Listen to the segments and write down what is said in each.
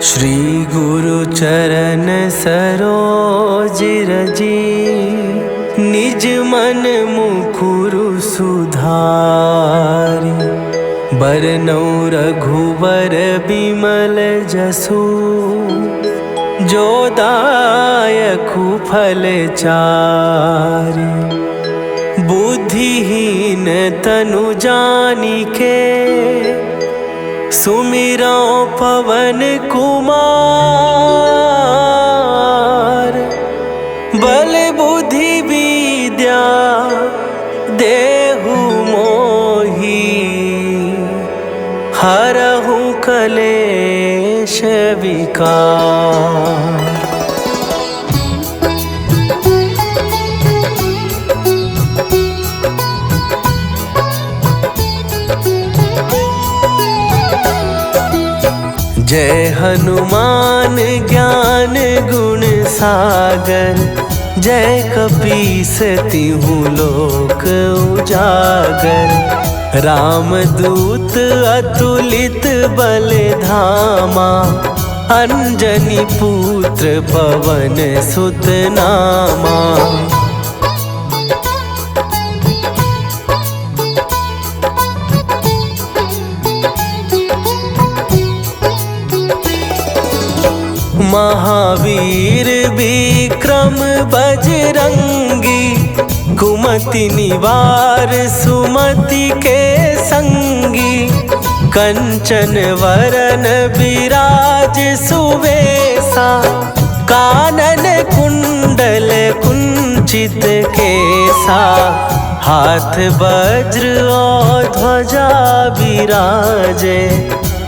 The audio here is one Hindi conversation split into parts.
श्री गुरु चरण सरोज रजी, निज मन मुकुरु सुधारि। बरनौ रघुवर बिमल जसु, जो दायकु फल चारि। बुद्धिहीन तनु जानिके, सुमिरौ पवन कुमार। बल बुद्धि विद्या देहु मोहि, हरहु कलेश विकार। जय हनुमान ज्ञान गुण सागर, जय कपीस तिहु लोक उजागर। रामदूत अतुलित बल धामा, अंजनी पुत्र पवन सुत नामा। महावीर विक्रम बजरंगी, कुमति निवार सुमति के संगी। कंचन वरन विराज सुवेसा, कानन कुंडल कुंचित केसा। हाथ वज्र और ध्वजा विराजे,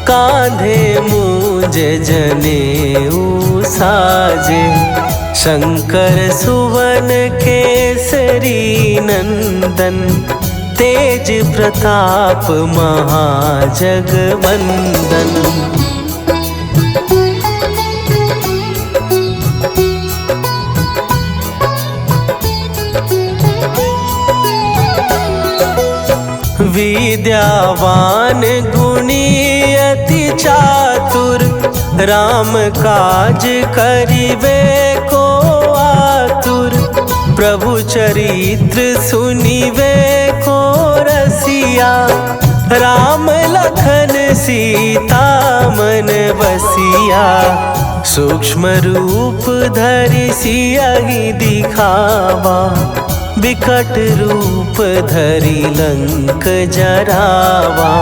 कांधे मूंज जनेऊ साजे। शंकर सुवन केसरी नंदन, तेज प्रताप महाजगवंदन। विद्यावान गुणी अति चातुर, राम काज करिबे को आतुर। प्रभु चरित्र सुनिबे को रसिया, राम लखन सीता मन बसिया। सूक्ष्म रूप धरि सियहि दिखावा, विकट रूप धरि लंक जरावा।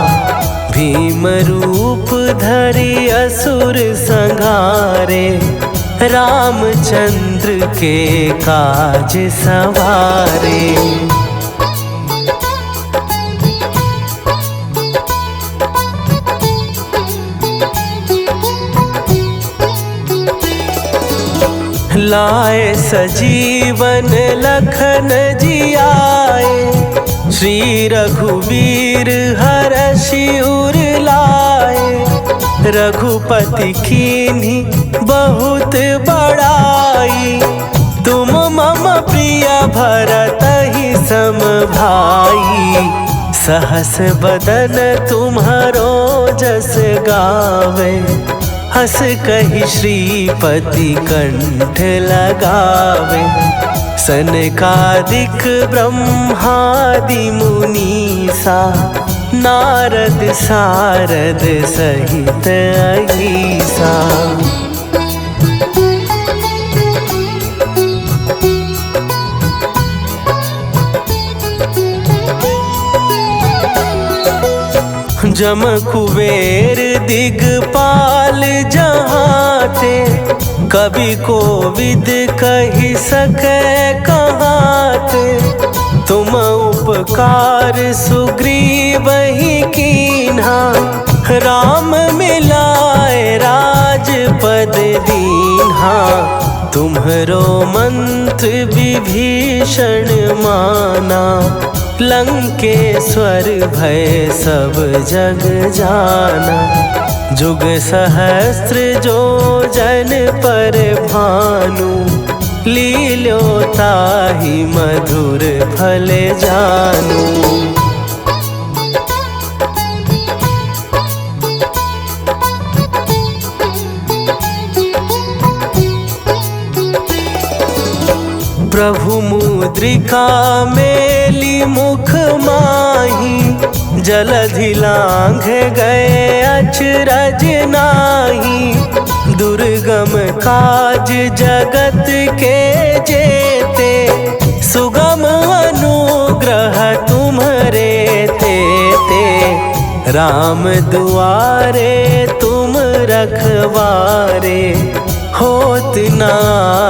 भीम रूप धरि असुर संहारे, रामचंद्र के काज सवारे। लाए सजीवन लखन जियाए, श्री रघुवीर हरषि उर लाए। रघुपति कीन्ही बहुत बड़ाई, तुम मम प्रिय भरतहि सम भाई। सहस बदन तुम्हरो जस गावे, हस कहि श्रीपति कंठ लगावे। सनकादिक ब्रह्मादि मुनीसा, नारद सारद सहित अहीसा। जम कुबेर दिगपाल जहाते, कवि कोविद कहि सकै कहाते। तुम उपकार सुग्रीवहि कीन्हा, राम मिलाए राजपद दीन्हा। तुम्हरो मंत्र विभीषण माना, लंकेश्वर भय सब जग जाना। जुग सहस्त्र जो जन पर भानु, लील्यो ताहि मधुर फल जानू। प्रभु मुद्रिका मेली मुख माही, जलधि लांघ गए अचरज नाही। दुर्गम काज जगत के जेते, सुगम अनुग्रह तुम्हरे ते। राम दुआरे तुम रखवारे, होत ना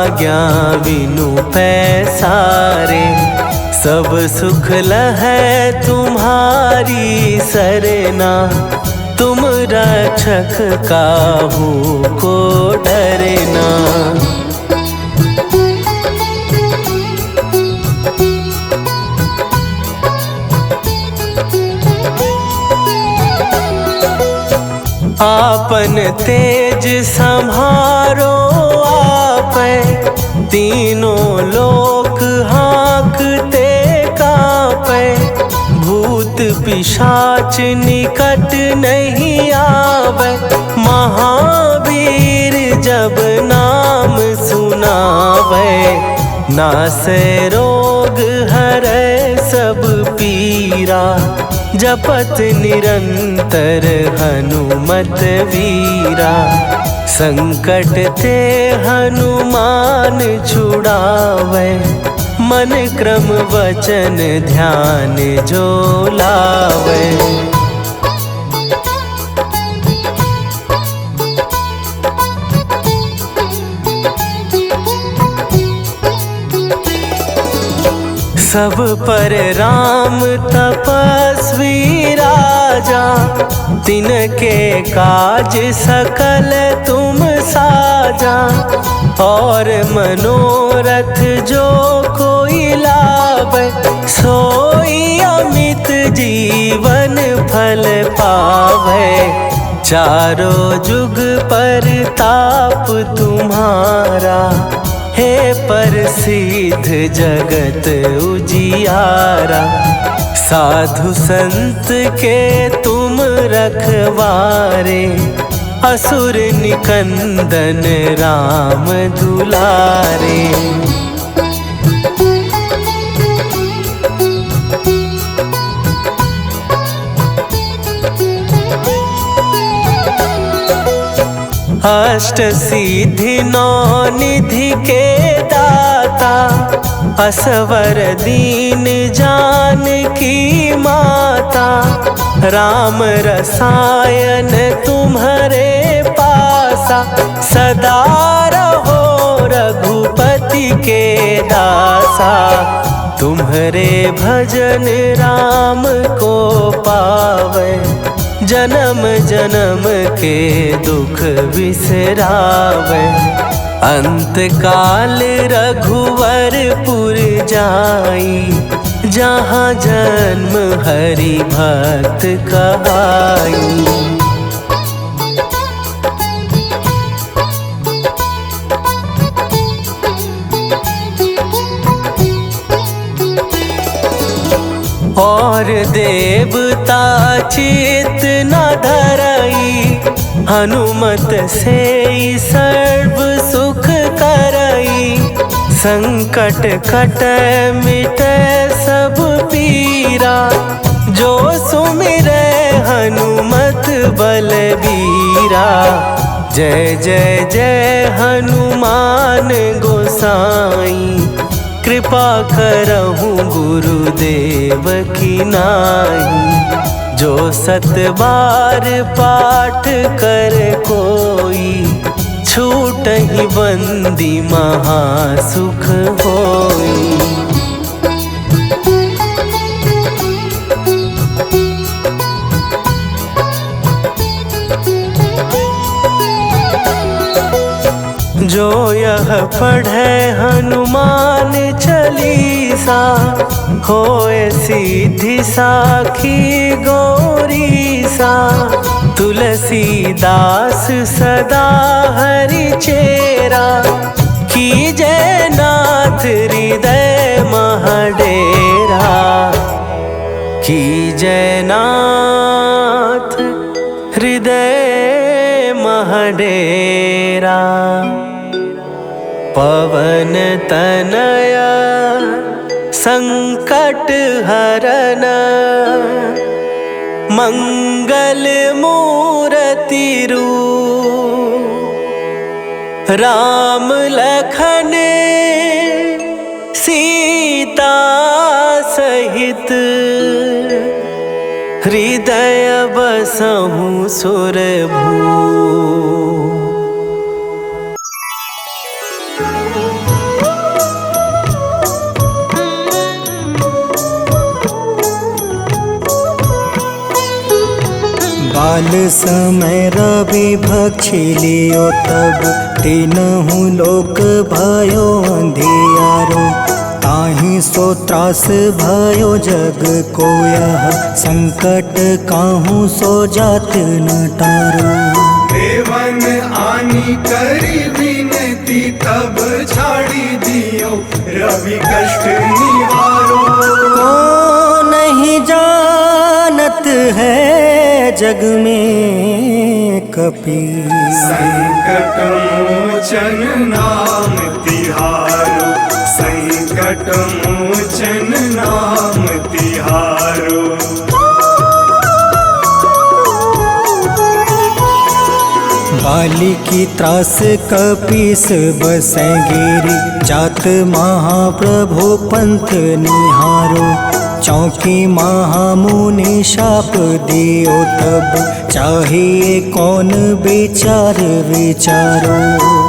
आज्ञा बिनु पैसारे। सब सुख लहै तुम्हारी सरना, तुम रक्षक काहू को डरना। आपन तेज संभारो आपै, तीनों लोक हाँकते कांपै। भूत पिशाच निकट नहीं आवे, महावीर जब नाम सुनावे। नासै रोग हरै सब पीरा, जपत निरंतर हनुमत वीरा। संकट ते हनुमान छुड़ावे, मन क्रम वचन ध्यान जो लावे। सब पर राम तपस्वी राजा, तिनके काज सकल तुम साजा। और मनोरथ जो कोई लावे, सोई अमित जीवन फल पावे। चारों जुग परताप तुम्हारा, हे प्रसिद्ध जगत उजियारा। साधु संत के तुम रखवारे, असुर निकंदन राम दुलारे। अष्ट सिद्धि नौ निधि के दाता, असवर दीन जानकी माता। राम रसायन तुम्हारे पासा, सदा रहो रघुपति के दासा। तुम्हारे भजन राम को पावे, जन्म जन्म के दुख बिसरावे। अंत काल रघुवरपुर जाई, जहाँ जन्म हरि भक्त कहाई। और देवता चित न धरई, हनुमत से सर्व सुख करई। संकट कटै मिटै सब पीरा, जो सुमिरै हनुमत बलबीरा। जय जय जय हनुमान गोसाई, कृपा करहूँ गुरुदेव की नाई। जो सत बार पाठ कर कोई, छूटहि बंदी महासुख होई। जो यह पढ़े हनुमान चालीसा, होए सीधी साखी गौरीसा। तुलसीदास सदा हरि चेरा, कीजय नाथ हृदय महडेरा। कीजय नाथ हृदय महडेरा। पवन तनया संकट हरन मंगल मूर्ति रूप राम लखन सीता सहित हृदय बसहु सुरभू। बाल समय रवि भक्षी लियो तब तीनहु लोक भयो अंधियारो। ताहि सो त्रास भयो जग को यह संकट काहू सो जात न टारो। देवन आनी करी विनती तब छाड़ी दियो रवि कष्ट निवारो। को नहीं जानत है जग में कपि संकट मोचन नाम तिहारो। संकट मोचन नाम तिहारो। बाली की त्रास कपीस बसै गिरी जात महाप्रभु पंथ निहारो। चौकी महामुनि शाप दियो तब चाहिए कौन विचार विचारो।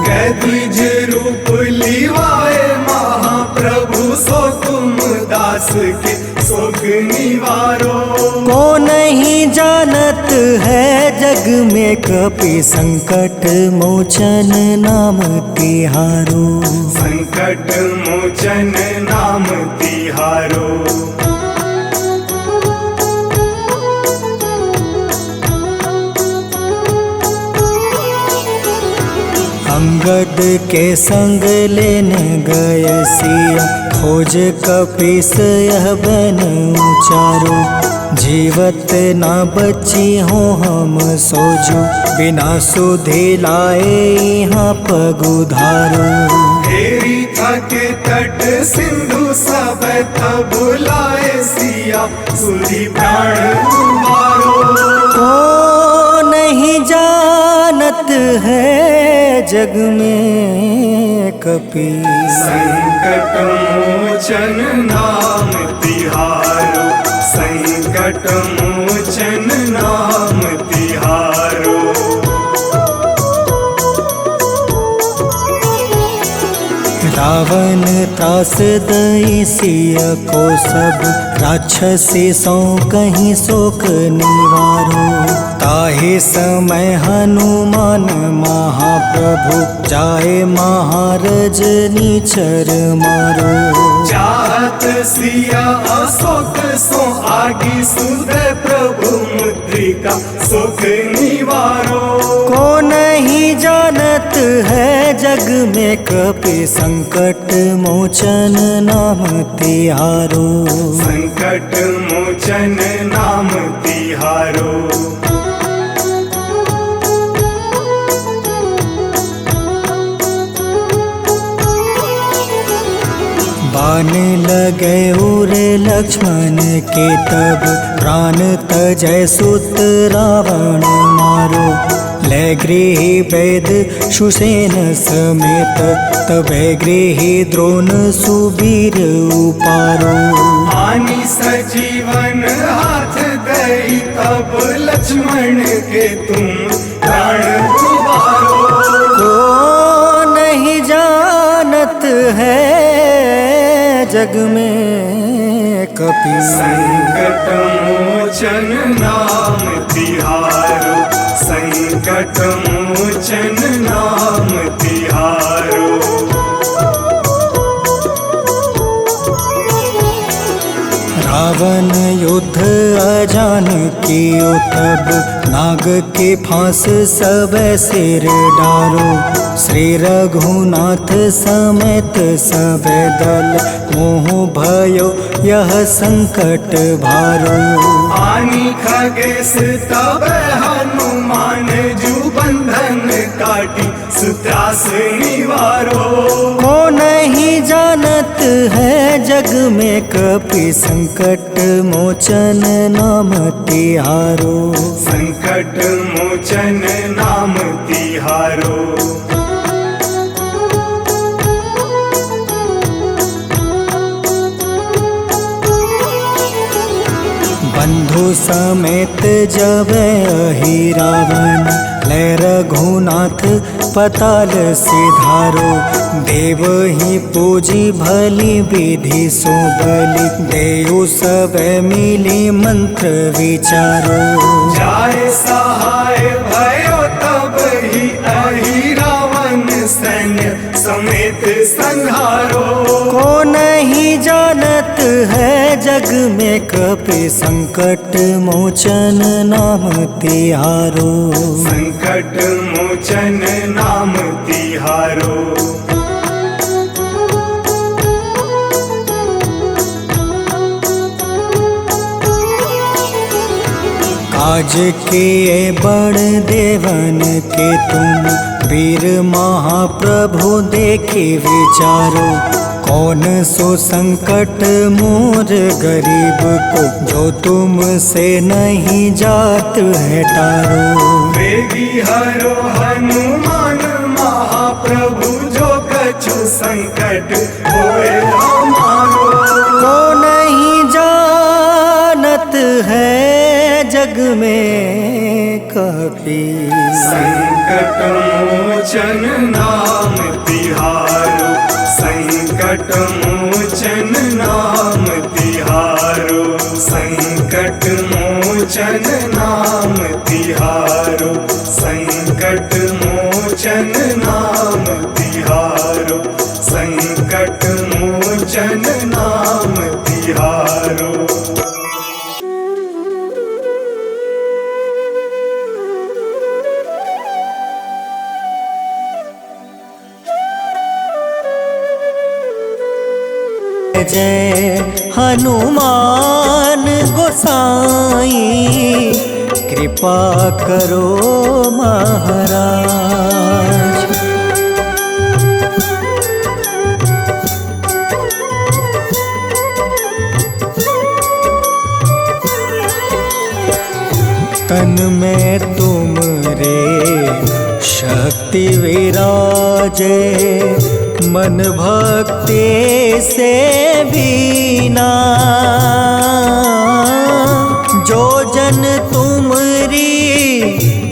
कैद्विज रूप लिवाए महाप्रभु सो तुम दास के शोक निवारो। को नहीं जानत है जग में कपि संकट मोचन नाम तिहारो। संकट मोचन नाम तिहारो। अंगद के संग लेने गए सिया खोज कपीस यह बन उचारो। जीवत ना बची हो हम सोजो बिना सुधे लाए यहाँ पगुधारो। तेरी थके तट सिंधु सब तब बुलाए सिया सुधी प्राण तुम्हारो। को नहीं जानत है जग में कपि संकट मोचन नाम तिहारो। संकट मोचन नाम तिहारो। रावण त्रास दई सिया को सब राक्षसी सो कहीं शोक निवारो। ताहि समय हनुमान महाप्रभु जाए महारज नीचर मारो। चाहत सिया अशोक सो आगी सुदय प्रभु मुद्रिका सुख निवारो। को नहीं जानत है जग में कपि संकट मोचन नाम तिहारो। संकट मोचन नाम तिहारो। बाण लगे उर लक्ष्मण के तब प्राण तजय सुत रावण मारो। ले गृह वैद सुसेन समेत तबे गृह द्रोण सुबीर उपारो। आनी सजीवन हाथ दई तब लक्ष्मण के तुम प्राण उबारो। को नहीं जानत है जग में कपि संकट मोचन नाम तिहारो। संकट मोचन नाम तिहारो। रावण युद्ध अजान कियो तब नाग के फांस सब सिर डारो। श्री रघुनाथ समेत सब दल मोह भयो यह संकट भारो। आनी खगेश तब हनुमान जू बंधन काटी सुत त्रास निवारो। को नहीं जानत है जग में कपि संकट मोचन नाम तिहारो। संकट मोचन नाम तिहारो। बंधु समेत जब अहि रावण ले रघुनाथ पताल सिधारो। देव ही पूजी भली विधि सो बलि देव सब मिली मंत्र विचारो। जाय सहाय भयो तब ही अहि रावण सैन्य समेत संहारो। को नहीं जानत है जग में कपि संकट मोचन नाम तिहारो। संकट मोचन नाम तिहारो। काज किए बड़ देवन के तुम वीर महाप्रभु देखी विचारो। कौन सो संकट मोर गरीब को जो तुमसे नहीं जात है टारो। वेगी हरो हनुमान महाप्रभु जो कछु संकट होए हमारो। को नहीं जानत है जग में कपि संकट मोचन नाम तिहारो। संकट मोचन नाम तिहारो। संकट मोचन नाम तिहारो। संकट मोचन नाम तिहारो। संकट मोचन नाम तिहारो। जय हनुमान गोसाई कृपा करो महाराज। तन में तुम रे शक्ति विराजे मन भक्ति से बीना। जो जन तुमरी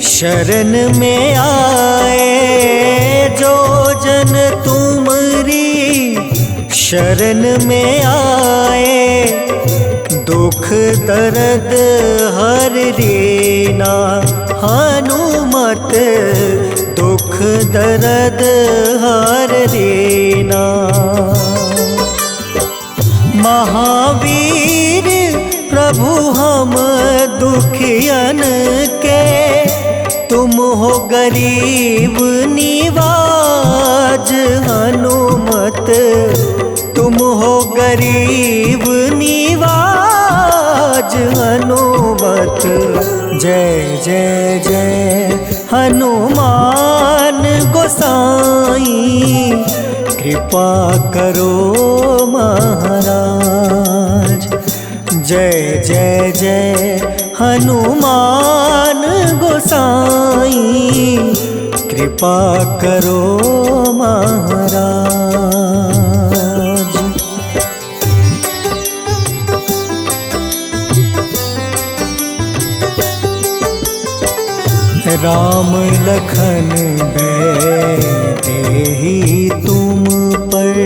शरण में आए। जो जन तुमरी शरण में आए। दुख दर्द हर रीना हनुमत दुख दर्द हर रीना। महावीर प्रभु हम दुखियन के तुम हो गरीब निवाज। हनुमत तुम हो गरीब निवाज। हनुमत जय जय जय हनुमान गोसाई कृपा करो महाराज। जय जय जय हनुमान गोसाई कृपा करो महाराज। राम लखन देहि तुम पर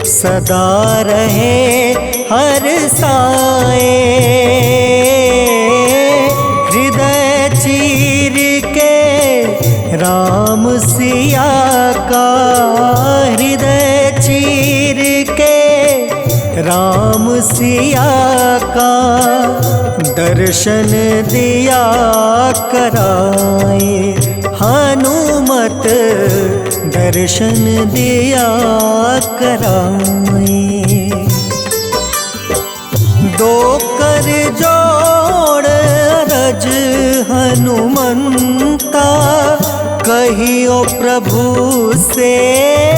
सदा रहे हर साए। हृदय चीर के राम सिया का हृदय चीर के राम सिया का दर्शन दिया कराए। हनुमत दर्शन दिया कराए। दो कर जोड़ रज हनुमंता कई कहियो प्रभु से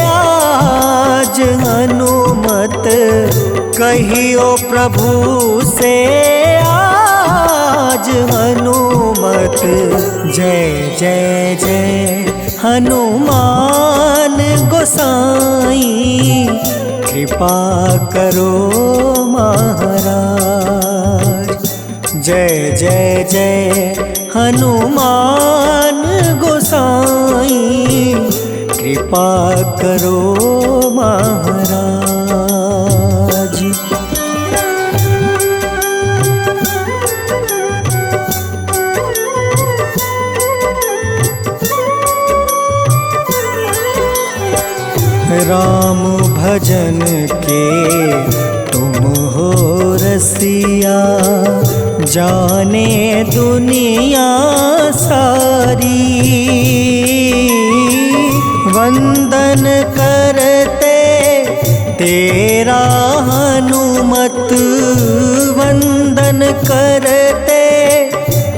आज हनुमत, कहियो प्रभु से आज हनुमत। जय जय जय हनुमान गोसाई, कृपा करो महाराज। जय जय जय हनुमान गोसाई, कृपा करो महाराज। राम भजन के तुम हो रसिया, जाने दुनिया सारी। वंदन करते तेरा हनुमत, वंदन करते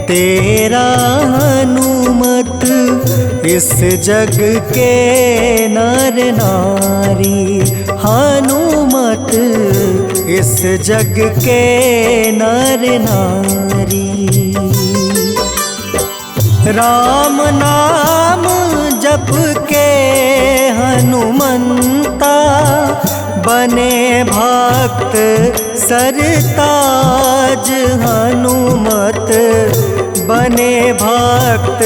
तेरा हनुमत। इस जग के नर नारी हनुमत, इस जग के नर नारी। राम नाम जप के हनुमंता, बने भक्त सरताज हनुमत, बने भक्त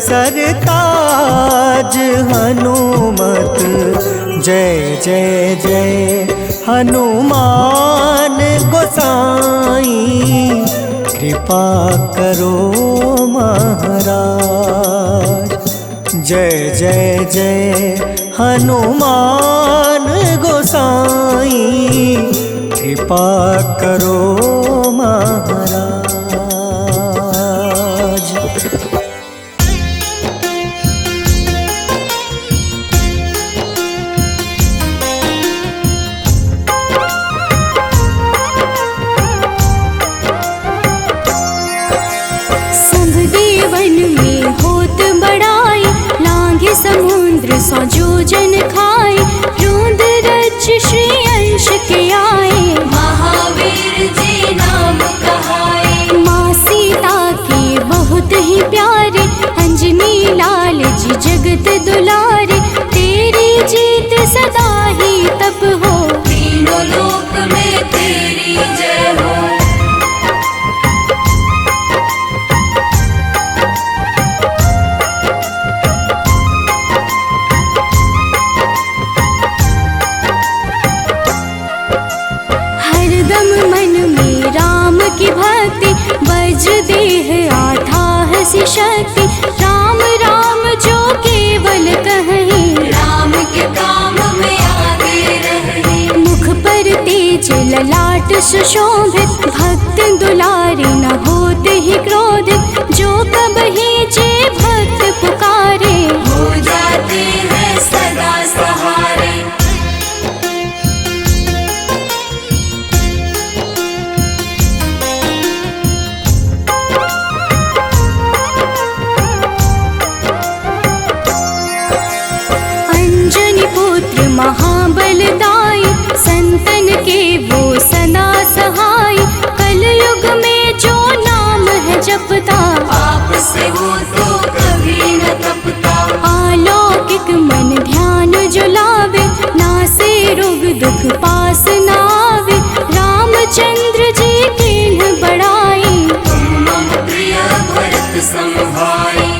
सरताज हनुमत। जय जय जय हनुमान गोसाई, कृपा करो महाराज। जय जय जय हनुमान गोसाई, कृपा करो महाराज। समुद्र सौ जोजन खाए, रूंद रज श्री अंश के आए, महावीर जी नाम कहाए। माँ सीता के बहुत ही प्यारे, अंजनी लाल जी जगत दुलारे। तेरी जीत सदा ही तप हो, तीनों लोक में तेरी जय हो। की भक्ति वज्र देह आठाह सी शक्ति, राम राम जो केवल कहें, राम के काम में आगे रहें। मुख पर तेज ललाट सुशोभित, भक्त दुलारे न होते ही क्रोधित। जो कबहि जे भक्त पुकारे, हो जाते हैं सदा सहारे। महाबलदाई, संतन के वो सदा सहाय। कलयुग में जो नाम है जपता, पाप से वो तो कभी न तपता। अलौकिक मन ध्यान जो लावे, नासे रोग दुख पास न आवे। रामचंद्र जी के बड़ाई, तुम मम प्रिय भरत समभाई।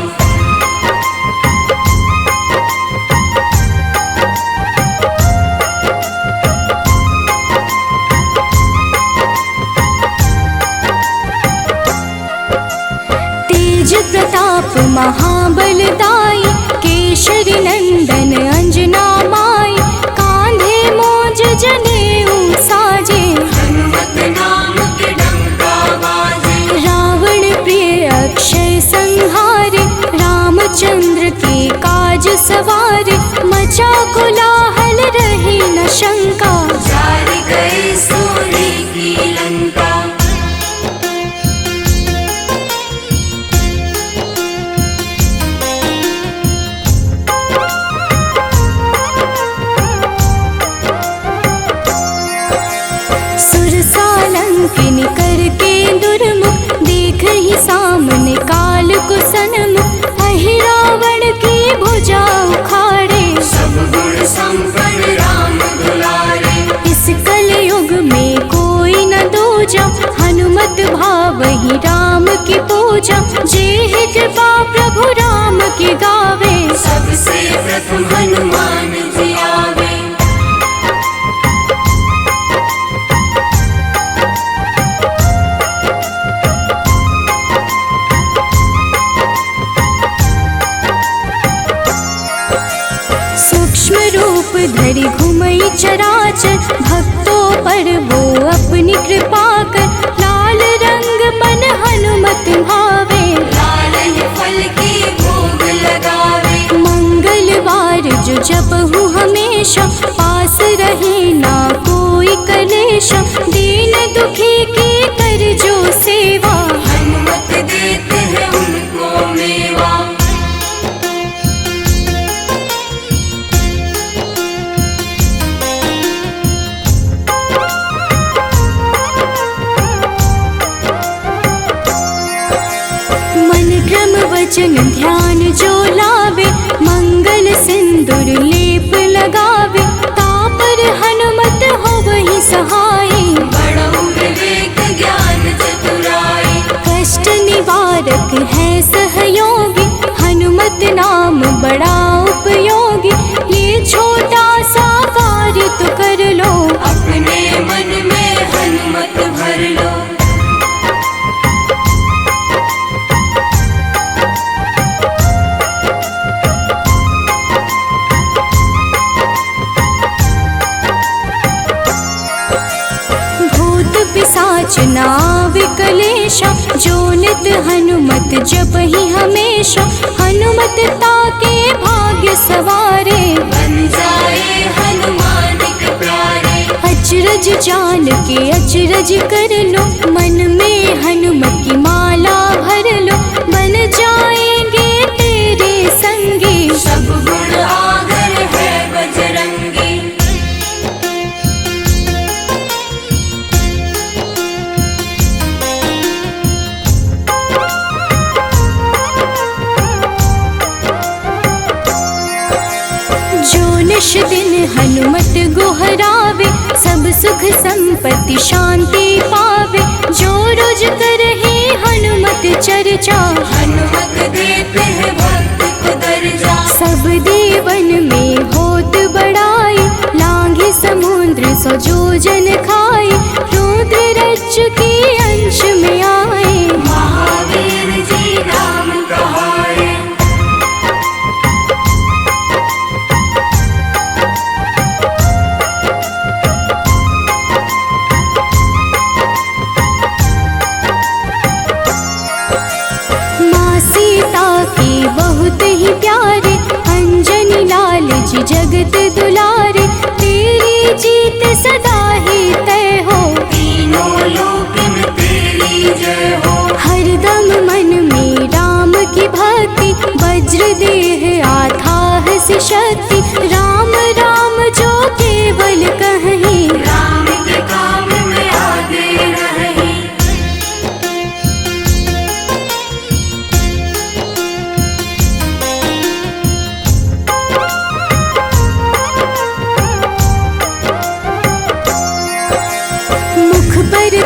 प्रताप महाबलदाई, केशरी नंदन अंजना माई। कांधे मोज जनेऊ साजे, हनुमत नाम के डंका बाजे। रावण प्रिय अक्षय संहारे, रामचंद्र के काज सवारे। मचा कोलाहल रही न शंका, जारी गए सोने की लंका। ही सामने काल को सन्मुख अहि रावण की भुजा उखाड़े। सब गुण संपन्न राम दुलारे। इस कलयुग में कोई न दूजा हनुमत भावहि राम की पूजा। जेहि कृपा प्रभु राम की गावे सबसे प्रथम हनुमान जी आवे। सूक्ष्म रूप धरि घुमई चराचर भक्तों पर वो अपनी कृपा कर। लाल रंग मन हनुमत भावे लाल ही फल की भोग लगावे। मंगलवार जो जपहु हमेशा पास रहे ना कोई कलेश। दीन दुखी की कर जो सेवा हनुमत देते हैं उनको मेवा। मन क्रम वचन ध्यान जो लावे मंगल सिंदूर लेप लगावे। तापर हनुमत हो वही सहाय बड़ो विवेक ज्ञान चतुराई। कष्ट निवारक है सहयोगी हनुमत नाम बड़ा उपयोगी। ये छोटा सा कार्य तो कर लो अपने मन में हनुमत भर लो। भूत पिशाच नाव कलेशा जो नित हनुमत जपहि हमेशा। हनुमत ताके भाग्य सवारे बन जाए हनुमान के प्यारे। अचरज जान के अचरज कर लो मन में हनुमत की माला भर लो। बन जाएंगे तेरे संगी सब गुण आगर है बजरंगी। जो निश दिन हनुमत गोहरावे सब सुख संपत्ति शांति पावे। जो रोज करहे हनुमत चर्चा हनुमत देते हैं भक्त को दर्जा। सब देवन में होत बड़ाई लांघे समुद्र सो जोजन खाए। रुद्र रज के अंश में आए महावीर जी नाम कहाए। बहुत ही प्यारे अंजनी लाल जी जगत दुलारे। तेरी जीत सदा ही तय हो तीनों लोक में तेरी जय हो। हरदम मन में राम की भक्ति वज्र देह आधार से शक्ति। राम राम जो केवल कहीं राम के काम में आगे रहे।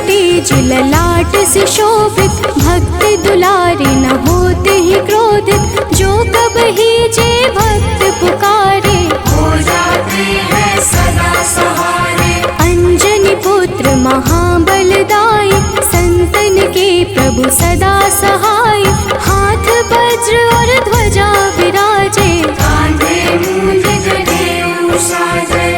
तेज ललाट से शोभित भक्त दुलारे न होते ही क्रोधित। जो कब ही जे भक्त पुकारे हो जाते हैं सदा सहारे। अंजनी पुत्र महाबलदाई संतन के प्रभु सदा सहाय। हाथ वज्र और ध्वजा विराजे कांधे मूंज जनेऊ साजे।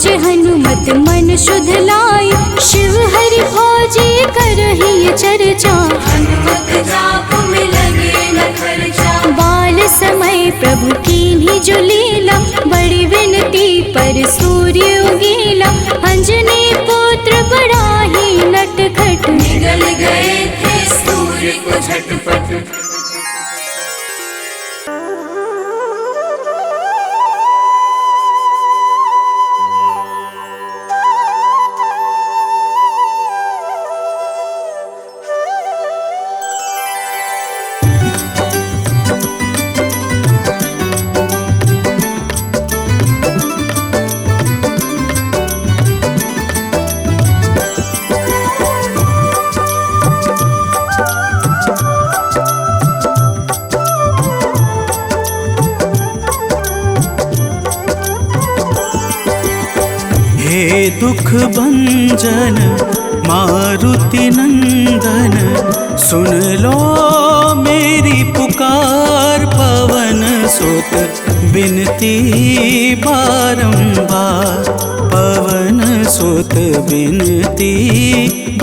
जे हनुमत मन शुद्ध लाई। शिव हरि भोजे करहि ये चर्चा हनुमत जाप में लगे न खर्चा। बाल समय प्रभु कीन्ही जो लीला बड़ी विनती पर सूर्य उगीला। अंजनी पुत्र बड़ा ही नटखट जल गए थे सूर्य को झटपट। हे दुख भंजन मारुति नंदन, सुन लो मेरी पुकार। पवन सुत बिनती बारंबार, पवन सुत बिनती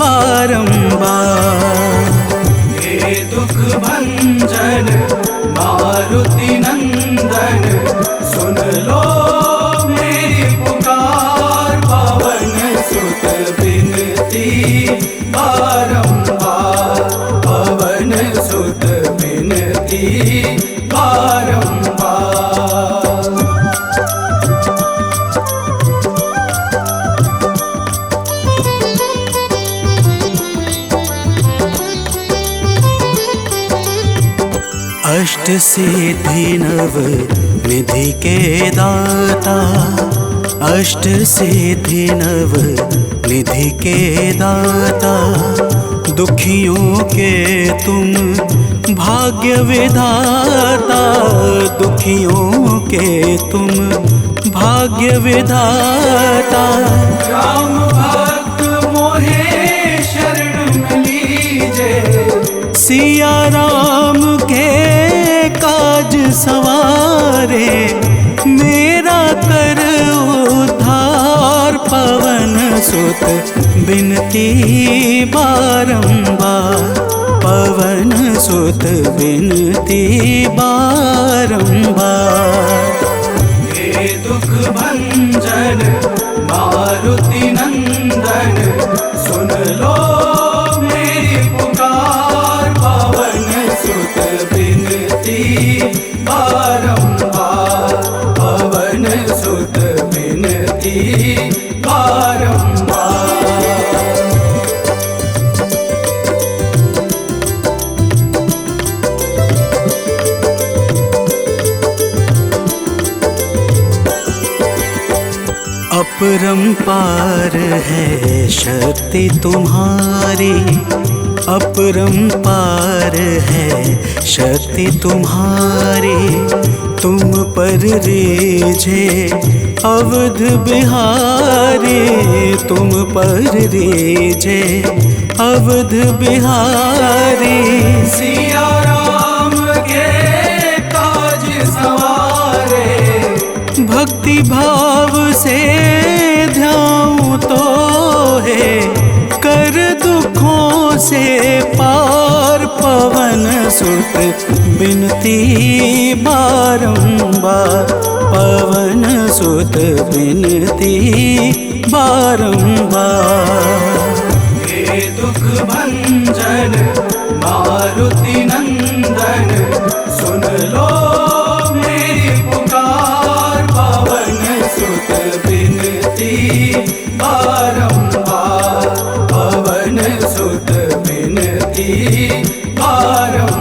बारंबार। हे दुख भंजन मारुति नंदन, सुन लो मेरी पुकार। पवन सुत बिनती बारंबार, पवन सुत बिनती बारंबार। अष्ट सिद्धि नव निधि के दाता, अष्ट सिद्धि नव निधि के दाता। दुखियों के तुम भाग्य विधाता, दुखियों के तुम भाग्य विधाता। राम भक्त मोहे शरण में लीजे, सिया राम के काज सवारे। मेरा कर उद्धार, पवन सुत बिनती बारंबार, पवन सुत बिनती बारंबार। हे दुख भंजन मारुति नंदन, सुन लो मेरी पुकार। पवन सुत बिनती बारंबार, पवन सुत बिनती बारंबार। अपरंपार है शक्ति तुम्हारी, अपरंपार है शक्ति तुम्हारी। तुम पर रीझे अवध बिहारी, तुम पर रीझे अवध बिहारी। सिया राम के काज सवारे, भक्ति भाव से ध्याऊं तो है कर दुखों से पार। पवन सुत बिनती बारंबार, पवन सुत बिनती बारंबार। हे दुख भंजन मारुति नंदन, सुन लो मेरी पुकार। पवन सुत बिनती बारंबार, पवन सुत बिनती बारंबार।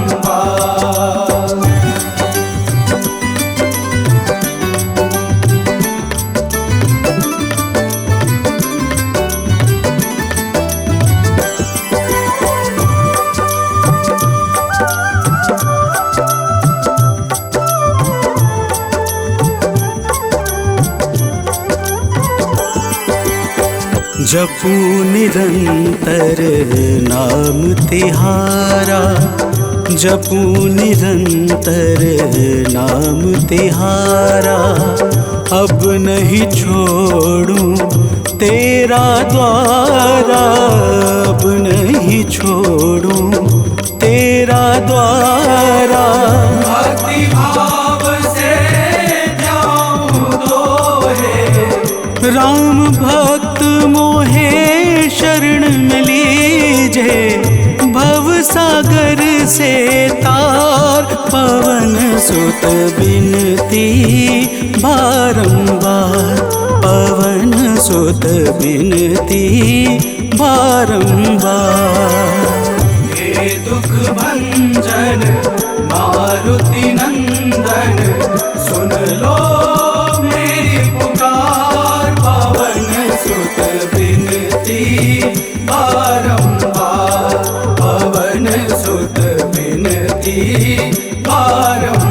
जपू निरंतर नाम तिहारा, जपू निरंतर नाम तिहारा। अब नहीं छोड़ूं तेरा द्वारा, अब नहीं छोड़ूं तेरा द्वारा। भक्ति भाव से जाऊं तो है राम भक्त मोहे शरण में लीजे। बरसे तार, पवन सुत बिनती बारंबार, पवन सुत बिनती बारंबार। हे दुख भंजन मारुति नंदन, सुन लो मेरी पुकार, पवन सुत बिनती बारंबार, पवन सुत बिनती बारंबार।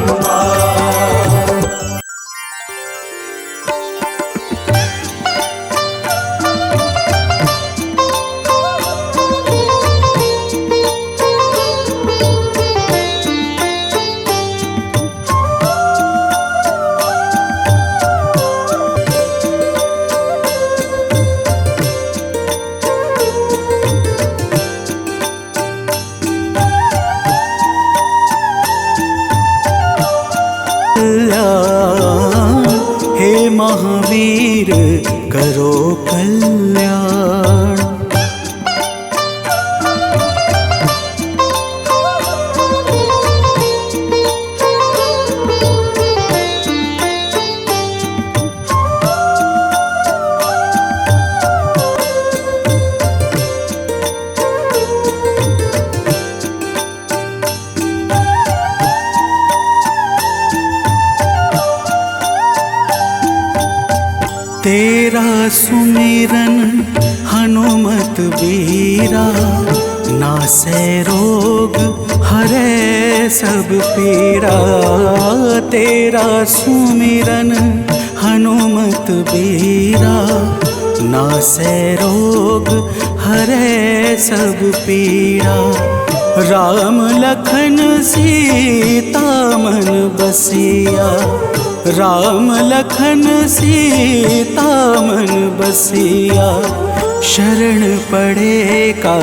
हे महावीर करो कल्याण, तेरा सुमिरन हनुमत बीरा, नासै रोग हरै सब पीरा। तेरा सुमिरन हनुमत बीरा, नासै रोग हरै सब पीरा। राम लखन सीता मन बसिया, राम लखन सीता मन बसिया। शरण पड़े का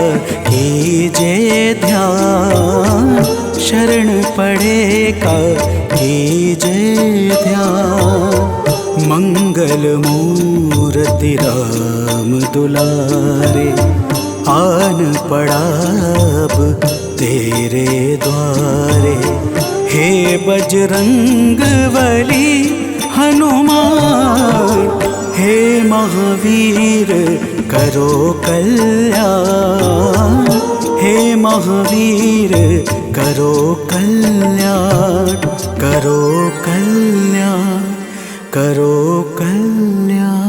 कीजे ध्यान, शरण पड़े का कीजे ध्यान। मंगल मूर्ति राम दुलारे, आन पड़ा अब तेरे द्वारे। हे बजरंग बली हनुमान, हे महावीर करो कल्याण, हे महावीर करो कल्याण, करो कल्याण, करो कल्याण।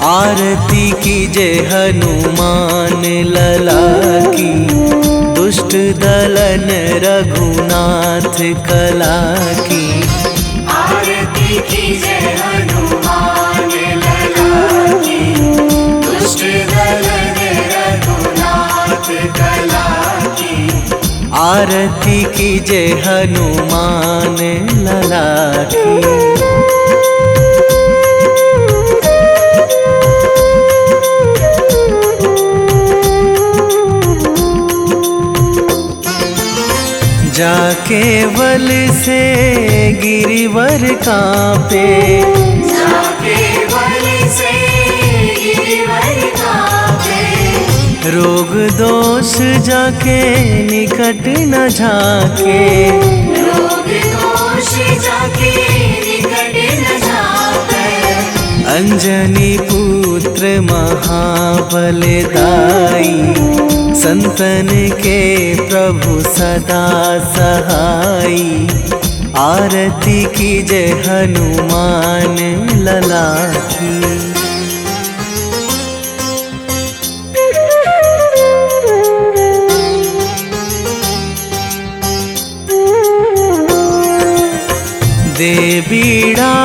आरती कीजे हनुमान लला की, दुष्ट दलन रघुनाथ कला की। आरती कीजे हनुमान लला की, दुष्ट दलन रघुनाथ कला की। आरती कीजे हनुमान लला की। जाके बल से गिरिवर कांपे, जाके बल से गिरिवर कांपे। रोग दोष जाके निकट न झाके, रोग दोष जाके निकट न झाके। अंजनी पुत्र महाबलदाई, संतन के प्रभु सदा सहाई। आरती कीजे हनुमान लला की। दे बीड़ा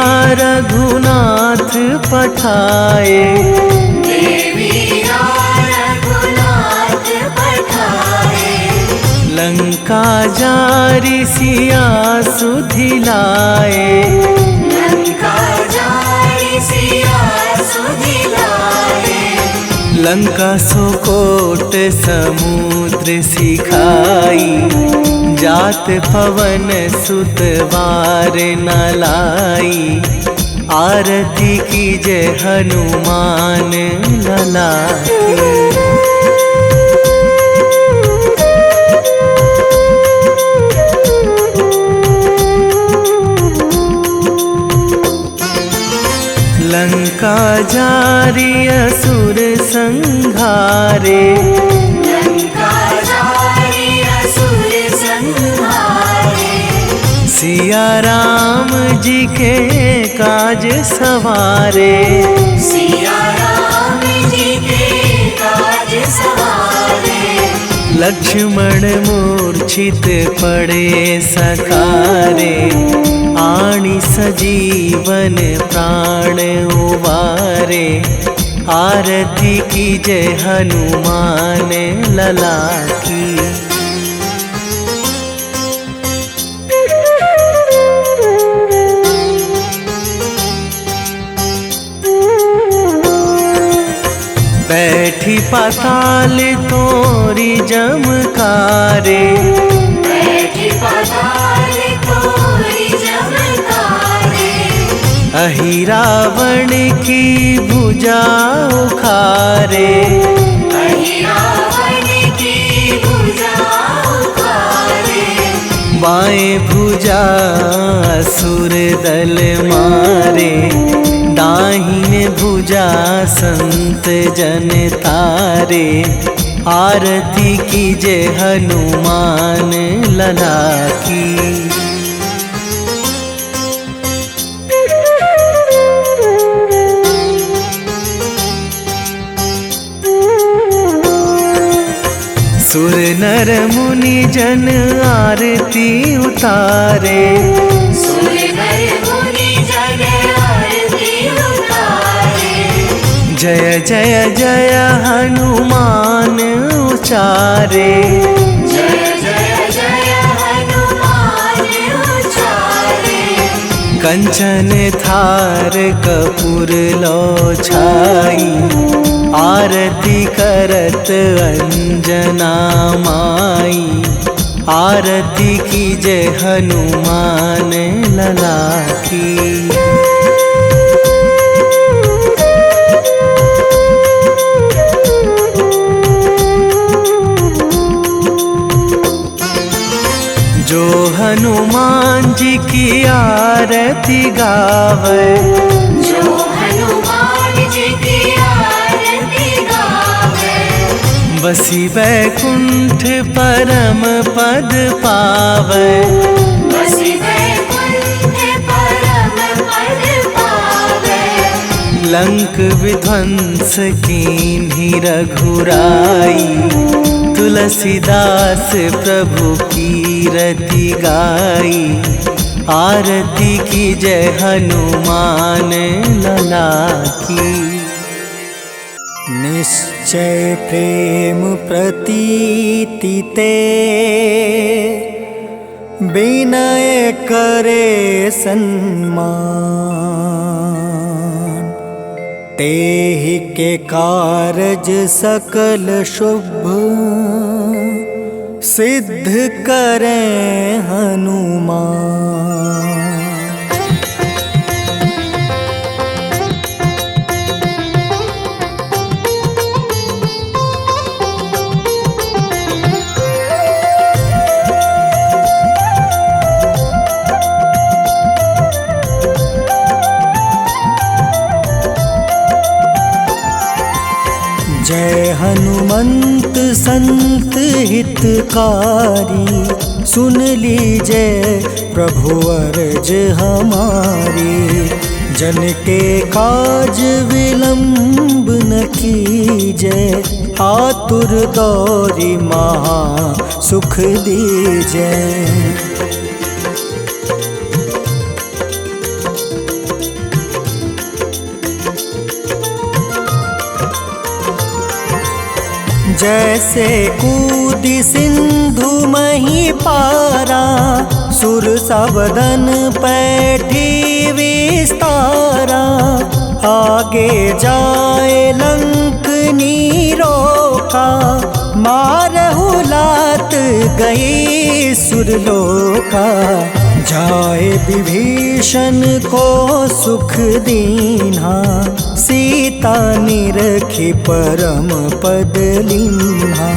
रघुनाथ पठाए, लंका जारी सिया सुधिलाए। लंका सुकोट समुद्र सिखाई, जात पवन सुत वार न लाई। आरती कीजे हनुमान लला की। लंका जारी असुर संहारे, लंका जारी असुर संहारे। सिया राम जी के काज सवारे, सिया राम जी के काज सवारे। लक्ष्मण मूर्छित पड़े सकारे, आणी सजीवन प्राण उवारे। आरती कीजे हनुमान लला की। बैठी पाताल तोरी जमकारे, बैठी पाताल तोरी जमकारे। अहि रावण की भुजा उखारे, अहि रावण की भुजा उखारे। बाएं भुजा असुर दल मारे, दाहिने भुजा संत जन तारे। आरती कीजे हनुमान लला की। सुर नर मुनि जन आरती उतारे, सुर नर मुनि जन आरती उतारे। जय जय जय हनुमान उचारे, जय जय जय हनुमान उचारे। कंचन थार कपूर लो छाई, आरती करत अंजना माई। आरती कीजे हनुमान लला की। जो हनुमान जी की आरती गावे, जो हनुमान जी की आरती गावे। बसी वैकुंठ परम पद पावे, बसी वैकुंठ परम पद पावे। लंक विध्वंस कीन्ही रघुराई, तुलसीदास प्रभु कीरति गाई। आरती कीजे हनुमान लला की। निश्चय प्रेम प्रतीति ते, विनय करे सन्मान। तेहि के कारज सकल शुभ, सिद्ध करें हनुमान। जय हनुमंत संत हितकारी, सुन लीजिए प्रभु अर्ज हमारी। जन के काज विलंब न कीजिए, आतुर दौरी महा सुख दीजिए। जैसे कूदी सिंधु मही पारा, सुर सबदन पैठी विस्तारा। आगे जाए लंकनी का मारहु लात गई सुरलोका। जाए विभीषण को सुख दीन्हा, सीता निरखी परम पद लीन्हा।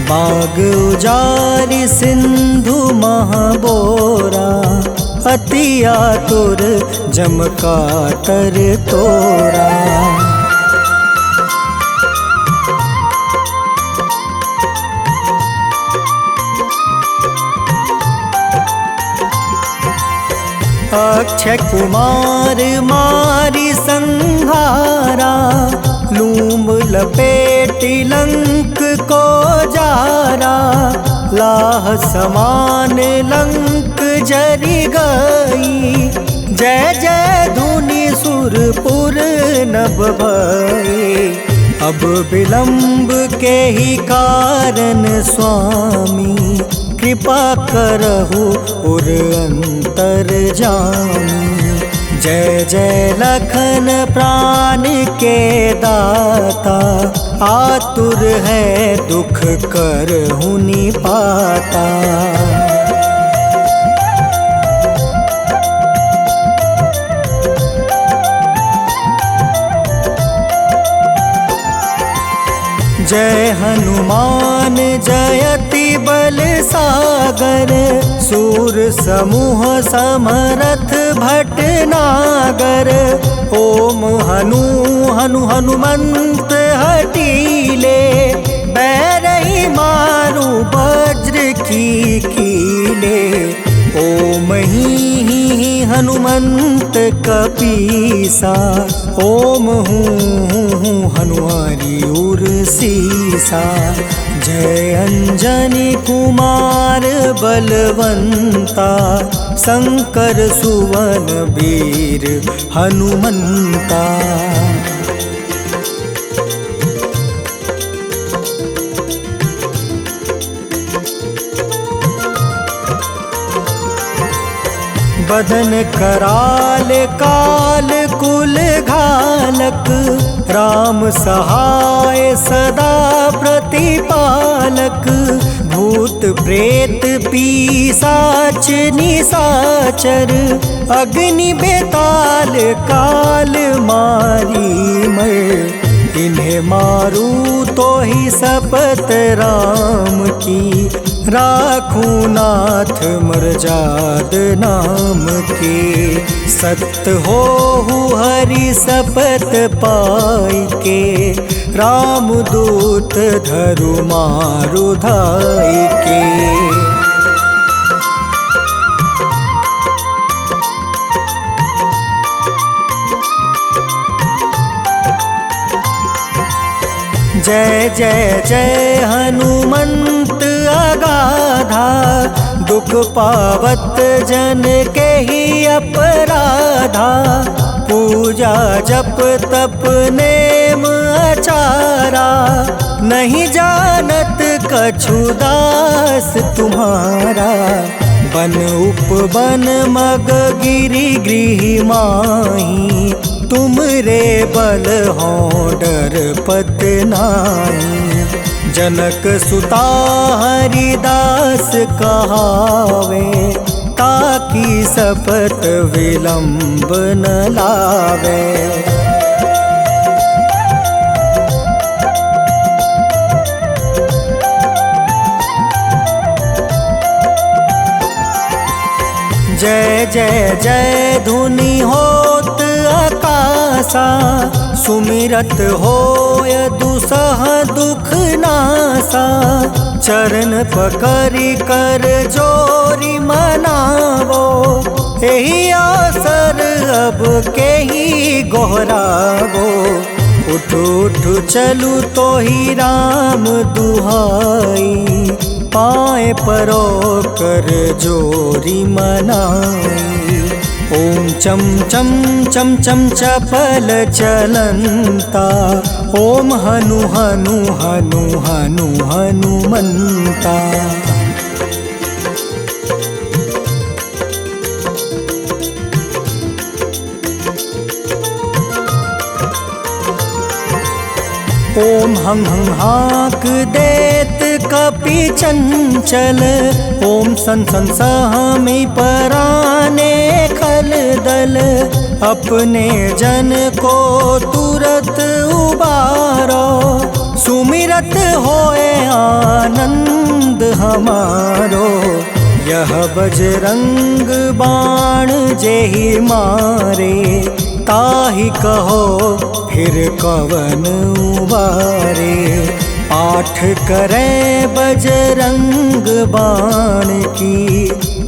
बाग उजारि सिंधु महाबोरा, अति आतुर जम कातर तोरा। अक्षय कुमार मारी संहारा, लूम लपेटी लंक को जारा। लाह समान लंक जरि गई, जय जय धुनि सुरपुर नभ भई। अब विलंब के ही कारण स्वामी, कृपा करहु उर अंतर जामी। जय जय लखन प्राण के दाता, आतुर है दुख करहु निपाता। जय हनुमान जयति बल सागर, सूर समूह समरथ भटनागर। ओम हनु हनु हनुमंत हटीले, बैरही मारू वज्र की कीले। ओम ही हनुमंत कपीसा, ओम हूँ हनुमारी उर सीसा। जय अंजनी कुमार बलवंता, शंकर सुवन वीर हनुमंता। बदन कराल काल कुल घालक, राम सहाय सदा प्रतिपालक। भूत प्रेत पिशाच निशाचर, अग्नि बेताल काल मारी मर। इन्हें मारू तो ही शपथ राम की, राखूं नाथ मर्जाद नाम के। सत्य हो हरि शपथ पाई के, राम दूत धरु मारु धाई के। जय जय जय हनुमंत अगाधा, दुख पावत जन के ही अपराधा। पूजा जप तप नेम आचारा, नहीं जानत कछु दास तुम्हारा। बन उपवन मग गिरि गृह माही, तुम रे बल हो डर पत नाई। जनक सुता हरिदास कहावे, ताकि शपथ विलंब न लावे। जय जय जय धुनि होत आकाशा, सुमिरत होय दुसह दुख नासा। चरण पकड़ि कर जोरी मनावो, एही आसर अब के ही गोहरावो। उठ उठ चलू तो ही राम दुहाई, पाए परो कर जोरी मनाई। ओम चम चम चम चम चपल चलंता, ओम हनु हनु हनु हनु हनुमंता। ओम हं हं हाक देत कपि चंचल, ओम सन सन सहमी पराने खल दल। अपने जन को तुरत उबारो, सुमिरत होए आनंद हमारो। यह बजरंग बाण जेहि मारे, ताहि कहो फिर कवन उबारे। पाठ करे बजरंग बाण की,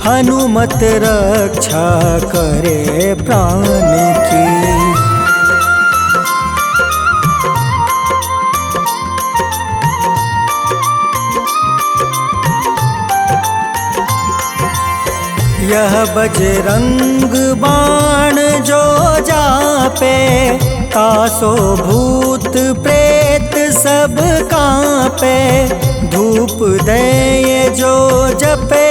हनुमत रक्षा करे प्राण की। यह बजरंग बाण जो जापे, तासो भूत प्रेत सब कांपे। धूप दे जो जपे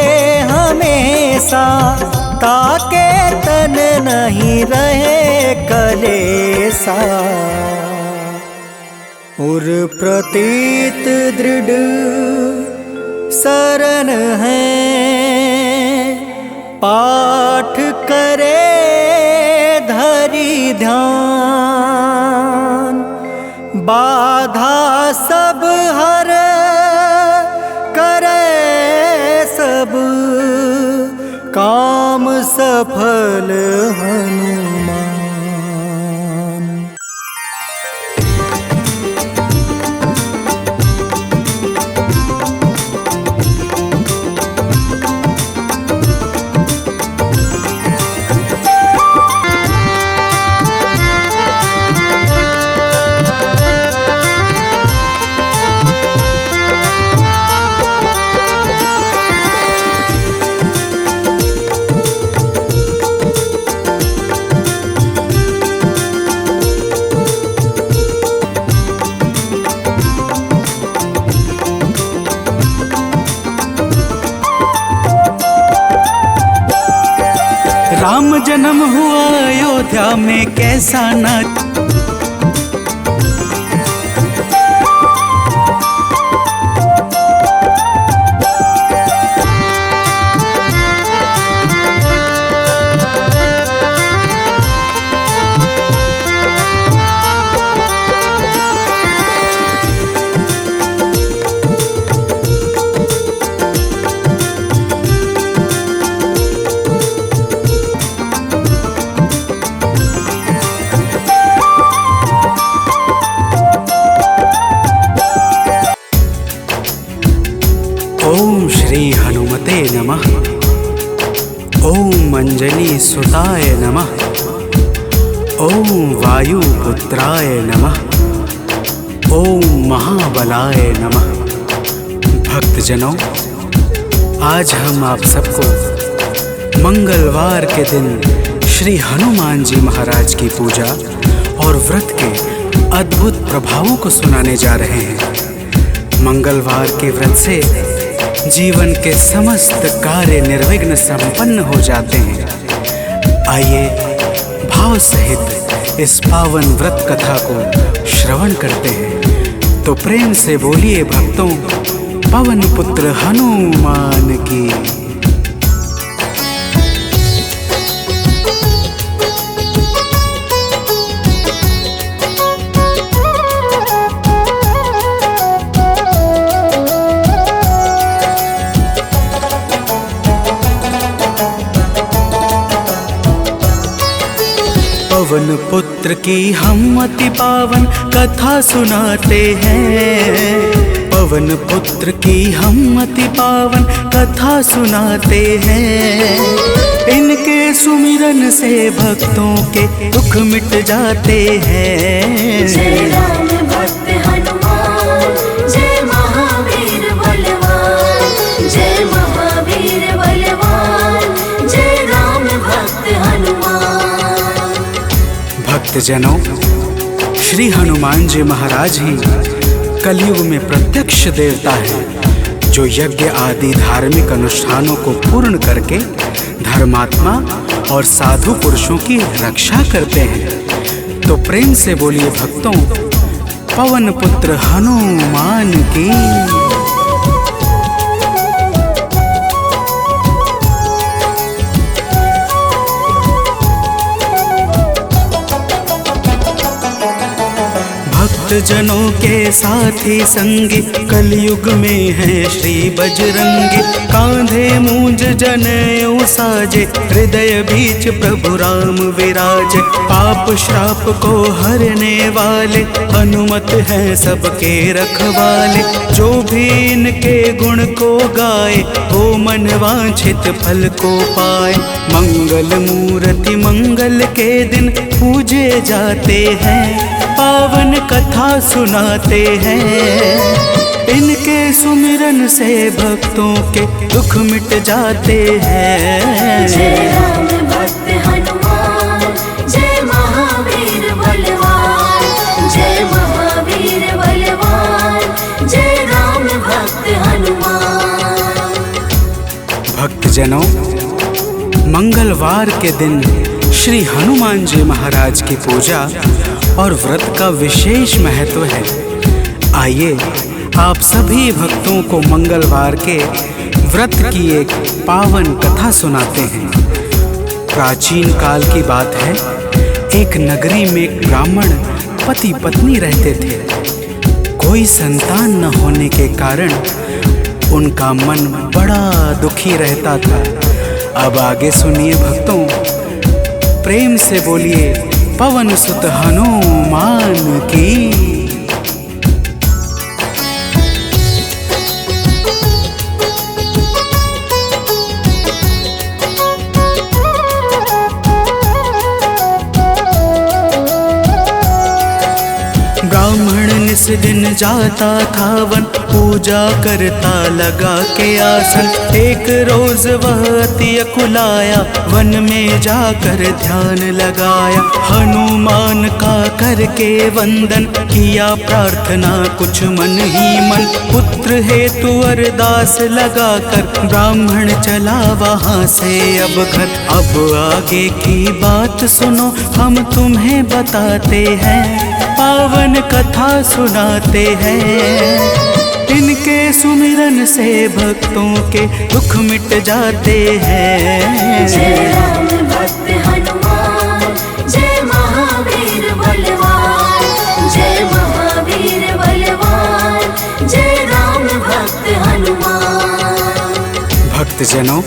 हमेशा, ताके तन नहीं रहे कलेसा। उर प्रतीत दृढ़ शरण है, पाठ करे धरि ध्यान। बाधा सब हर करे सब, काम सफल हनुमान। राम जन्म हुआ अयोध्या में कैसा न, ओम श्री हनुमते नमः। ओम अंजनी सुताय नमः। ओम वायुपुत्राय नमः। ओम महाबलाय नमः। भक्तजनों, आज हम आप सबको मंगलवार के दिन श्री हनुमान जी महाराज की पूजा और व्रत के अद्भुत प्रभावों को सुनाने जा रहे हैं। मंगलवार के व्रत से जीवन के समस्त कार्य निर्विघ्न संपन्न हो जाते हैं। आइए भाव सहित इस पावन व्रत कथा को श्रवण करते हैं। तो प्रेम से बोलिए भक्तों, पवन पुत्र हनुमान की। पवन पुत्र की हम अति पावन कथा सुनाते हैं। पवन पुत्र की हम अति पावन कथा सुनाते हैं। इनके सुमिरन से भक्तों के दुख मिट जाते हैं। जय राम भक्त हनुमान, जय महावीर बलवान, जय महावीर बलवान, जय राम भक्त हनुमान। भक्तजनों, श्री हनुमान जी महाराज ही कलयुग में प्रत्यक्ष देवता है, जो यज्ञ आदि धार्मिक अनुष्ठानों को पूर्ण करके धर्मात्मा और साधु पुरुषों की रक्षा करते हैं। तो प्रेम से बोलिए भक्तों, पवन पुत्र हनुमान की। भक्त जनों के साथी संगी कलयुग में है श्री बजरंगी। कांधे मूंज जनेऊ साजे हृदय बीच प्रभु राम विराजे। पाप श्राप को हरने वाले हनुमत हैं सबके रखवाले। जो भी इनके गुण को गाए वो मन वांछित फल को पाए। मंगल मूर्ति मंगल के दिन पूजे जाते हैं। पावन कथा सुनाते हैं। इनके सुमिरन से भक्तों के दुख मिट जाते हैं। जय राम भक्त हनुमान, जय महावीर बलवान, जय महावीर बलवान, जय राम भक्त हनुमान। भक्तजनों, मंगलवार के दिन श्री हनुमान जी महाराज की पूजा और व्रत का विशेष महत्व है। आइए आप सभी भक्तों को मंगलवार के व्रत की एक पावन कथा सुनाते हैं। प्राचीन काल की बात है। एक नगरी में एक ब्राह्मण पति पत्नी रहते थे। कोई संतान न होने के कारण उनका मन बड़ा दुखी रहता था। अब आगे सुनिए भक्तों, प्रेम से बोलिए पवन सुत हनुमान की। ब्राह्मण निस दिन जाता था वन, पूजा करता लगा के आसन। एक रोज वह अति अकुलाया, वन में जाकर ध्यान लगाया। हनुमान का करके वंदन, किया प्रार्थना कुछ मन ही मन। पुत्र हेतु अरदास लगाकर ब्राह्मण चला वहाँ से अब घर। अब आगे की बात सुनो, हम तुम्हें बताते हैं। पावन कथा सुनाते हैं। इनके सुमिरन से भक्तों के दुख मिट जाते हैं। जय राम भक्त हनुमान, जय महावीर बलवान, जय महावीर बलवान, जय राम भक्त हनुमान। भक्तजनों,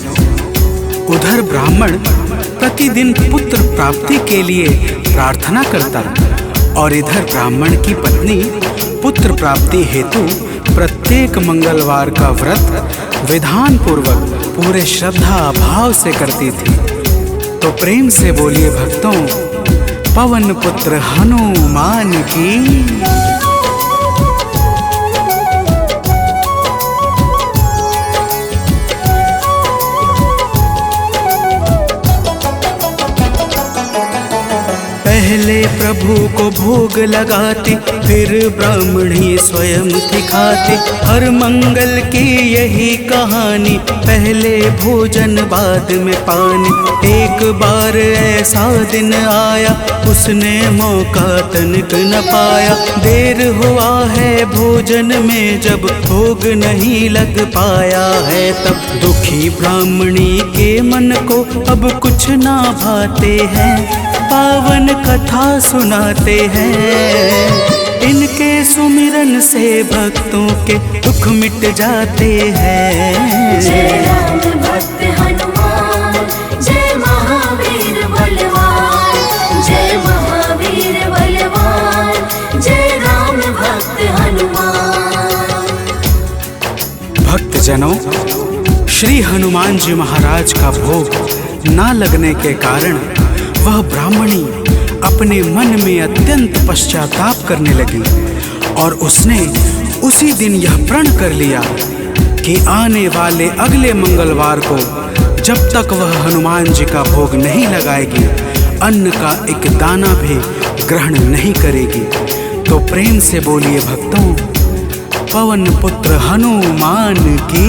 उधर ब्राह्मण प्रतिदिन पुत्र प्राप्ति के लिए प्रार्थना करता और इधर ब्राह्मण की पत्नी पुत्र प्राप्ति हेतु प्रत्येक मंगलवार का व्रत विधान पूर्वक पूरे श्रद्धा भाव से करती थी। तो प्रेम से बोलिए भक्तों, पवन पुत्र हनुमान की। पहले प्रभु को भोग लगाती, फिर ब्राह्मणी स्वयं थी खाती। हर मंगल की यही कहानी, पहले भोजन बाद में पानी। एक बार ऐसा दिन आया, उसने मौका तनिक न पाया। देर हुआ है भोजन में, जब भोग नहीं लग पाया है तब। दुखी ब्राह्मणी के मन को अब कुछ ना भाते हैं। पावन कथा सुनाते हैं। इनके सुमिरन से भक्तों के दुख मिट जाते हैं। जय राम भक्त हनुमान, जय महावीर बलवान, जय महावीर बलवान, जय राम भक्त हनुमान। भक्तजनों, श्री हनुमान जी महाराज का भोग ना लगने के कारण वह ब्राह्मणी अपने मन में अत्यंत पश्चाताप करने लगी और उसने उसी दिन यह प्रण कर लिया कि आने वाले अगले मंगलवार को जब तक वह हनुमान जी का भोग नहीं लगाएगी, अन्न का एक दाना भी ग्रहण नहीं करेगी। तो प्रेम से बोलिए भक्तों, पवन पुत्र हनुमान की।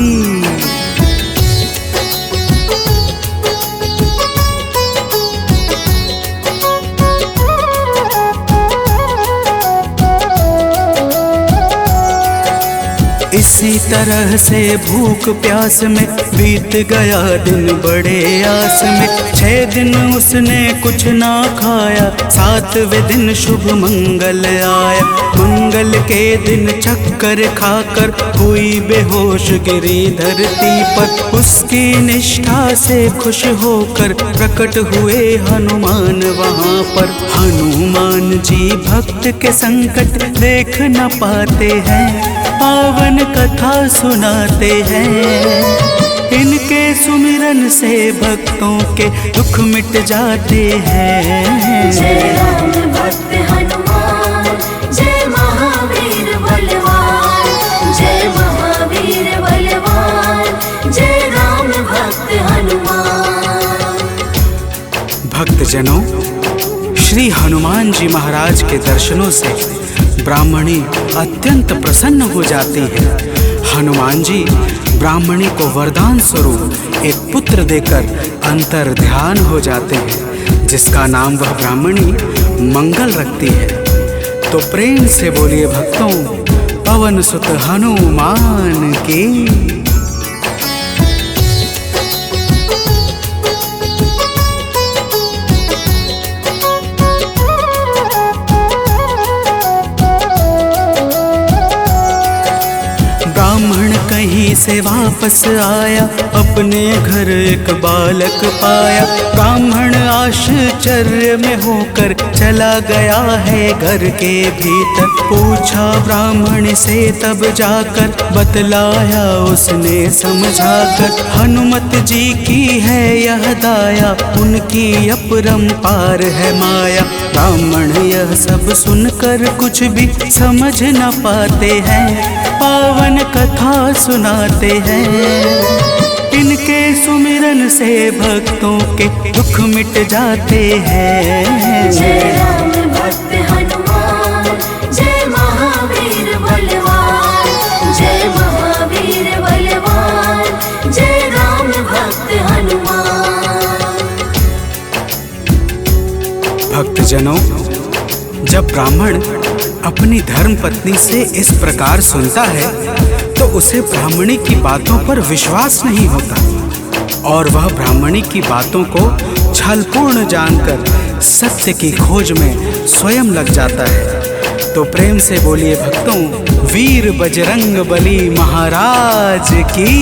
इसी तरह से भूख प्यास में बीत गया दिन बड़े आस में। 6 दिन उसने कुछ ना खाया, 7वें दिन शुभ मंगल आया। मंगल के दिन चक्कर खाकर हुई बेहोश गिरी धरती पर। उसकी निष्ठा से खुश होकर प्रकट हुए हनुमान वहाँ पर। हनुमान जी भक्त के संकट देख न पाते हैं, पावन कथा सुनाते हैं। इनके सुमिरन से भक्तों के दुख मिट जाते हैं। जय राम भक्त हनुमान, जय महावीर बलवान, जय महावीर बलवान, जय राम भक्त हनुमान। भक्तजनों, श्री हनुमान जी महाराज के दर्शनों से ब्राह्मणी अत्यंत प्रसन्न हो जाती है। हनुमान जी ब्राह्मणी को वरदान स्वरूप एक पुत्र देकर अंतर ध्यान हो जाते हैं, जिसका नाम वह ब्राह्मणी मंगल रखती है। तो प्रेम से बोलिए भक्तों, पवन सुत हनुमान की। ब्राह्मण कहीं से वापस आया, अपने घर एक बालक पाया। ब्राह्मण आश्चर्य में होकर चला गया है घर के भीतर। पूछा ब्राह्मण से तब जाकर, बतलाया उसने समझाकर। हनुमत जी की है यह दाया, उनकी अपरंपार है माया। ब्राह्मण यह सब सुनकर कुछ भी समझ न पाते हैं, पावन कथा सुनाते हैं। इनके सुमिरन से भक्तों के दुख मिट जाते हैं। जय राम भक्त हनुमान, जय महावीर बलवान, जय महावीर बलवान, जय राम भक्त हनुमान। भक्तजनों, जब ब्राह्मण अपनी धर्म पत्नी से इस प्रकार सुनता है तो उसे ब्राह्मणी की बातों पर विश्वास नहीं होता और वह ब्राह्मणी की बातों को छलपूर्ण जानकर सत्य की खोज में स्वयं लग जाता है। तो प्रेम से बोलिए भक्तों, वीर बजरंग बली महाराज की।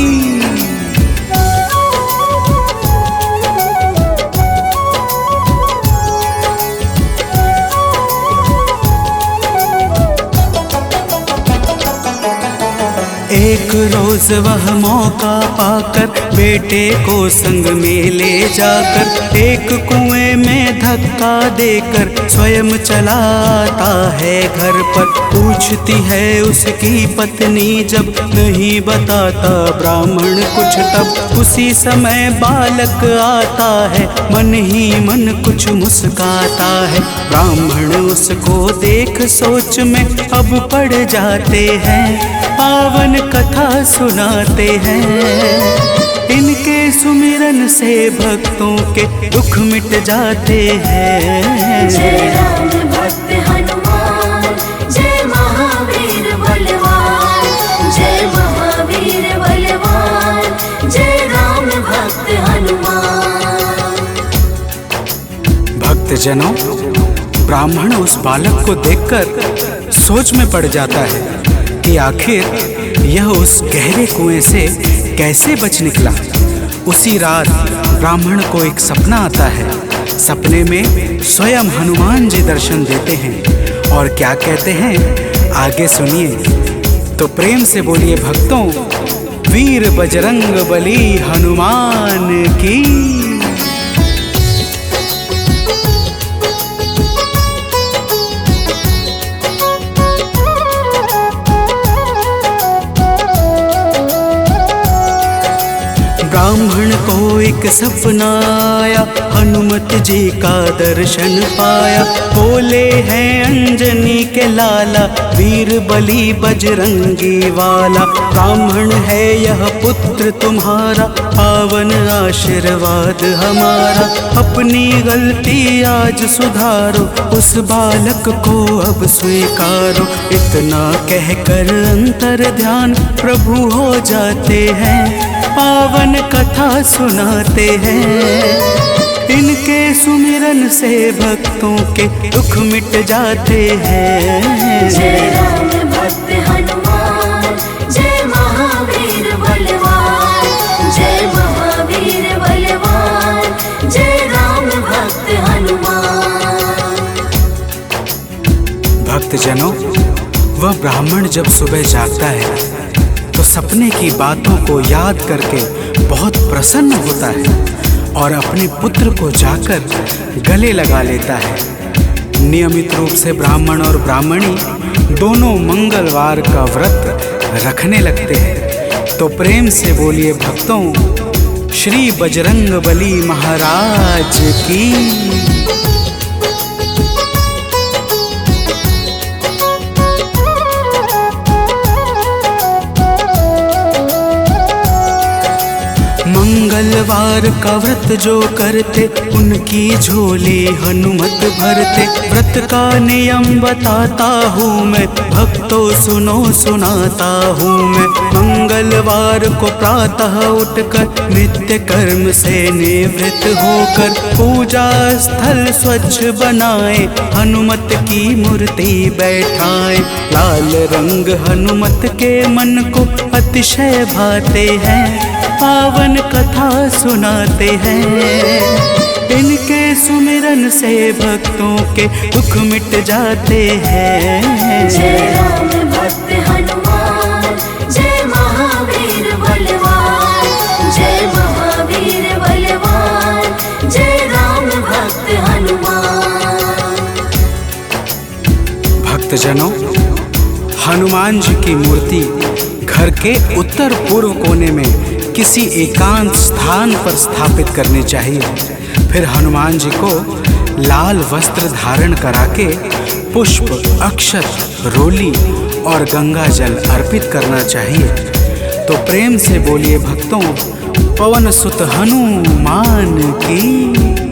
एक रोज वह मौका पाकर बेटे को संग में ले जाकर एक कुएं में धक्का देकर स्वयं चलाता है घर पर। पूछती है उसकी पत्नी जब, नहीं बताता ब्राह्मण कुछ तब। उसी समय बालक आता है, मन ही मन कुछ मुस्काता है। ब्राह्मण उसको देख सोच में अब पड़ जाते हैं, पावन कथा सुनाते हैं। इनके सुमिरन से भक्तों के दुख मिट जाते हैं। जय राम भक्त हनुमान, जय महावीर बलवान, जय महावीर बलवान, जय राम भक्त हनुमान। भक्तजनों, ब्राह्मण उस बालक को देखकर सोच में पड़ जाता है कि आखिर यह उस गहरे कुएं से कैसे बच निकला। उसी रात ब्राह्मण को एक सपना आता है। सपने में स्वयं हनुमान जी दर्शन देते हैं और क्या कहते हैं आगे सुनिए। तो प्रेम से बोलिए भक्तों, वीर बजरंग बली हनुमान की। ब्राह्मण को एक सपना आया, हनुमत जी का दर्शन पाया। बोले हैं अंजनी के लाला, वीर बली बजरंगी वाला। ब्राह्मण है यह पुत्र तुम्हारा, पावन आशीर्वाद हमारा। अपनी गलती आज सुधारो, उस बालक को अब स्वीकारो। इतना कहकर अंतर ध्यान प्रभु हो जाते हैं, पावन कथा सुनाते हैं। इनके सुमिरन से भक्तों के दुख मिट जाते हैं। जय राम भक्त हनुमान, जय महावीर बलवान, जय महावीर बलवान, जय राम भक्त हनुमान। भक्तजनों, वह ब्राह्मण जब सुबह जागता है तो सपने की बातों को याद करके बहुत प्रसन्न होता है और अपने पुत्र को जाकर गले लगा लेता है। नियमित रूप से ब्राह्मण और ब्राह्मणी दोनों मंगलवार का व्रत रखने लगते हैं। तो प्रेम से बोलिए भक्तों, श्री बजरंग बली महाराज की। मंगलवार का व्रत जो करते, उनकी झोली हनुमत भरते। व्रत का नियम बताता हूँ मैं, भक्तों सुनो सुनाता हूँ मैं। मंगलवार को प्रातः उठकर नित्य कर्म से निवृत्त होकर पूजा स्थल स्वच्छ बनाए, हनुमत की मूर्ति बैठाए। लाल रंग हनुमत के मन को अतिशय भाते हैं, पावन कथा सुनाते हैं। इनके सुमिरन से भक्तों के दुख मिट जाते हैं। जय राम भक्त हनुमान, जय महावीर बलवान, जय महावीर बलवान, जय राम भक्त हनुमान। भक्तजनों, हनुमान जी की मूर्ति घर के उत्तर पूर्व कोने में किसी एकांत स्थान पर स्थापित करनी चाहिए। फिर हनुमान जी को लाल वस्त्र धारण करा के पुष्प, अक्षत, रोली और गंगा जल अर्पित करना चाहिए। तो प्रेम से बोलिए भक्तों, पवन सुत हनुमान की।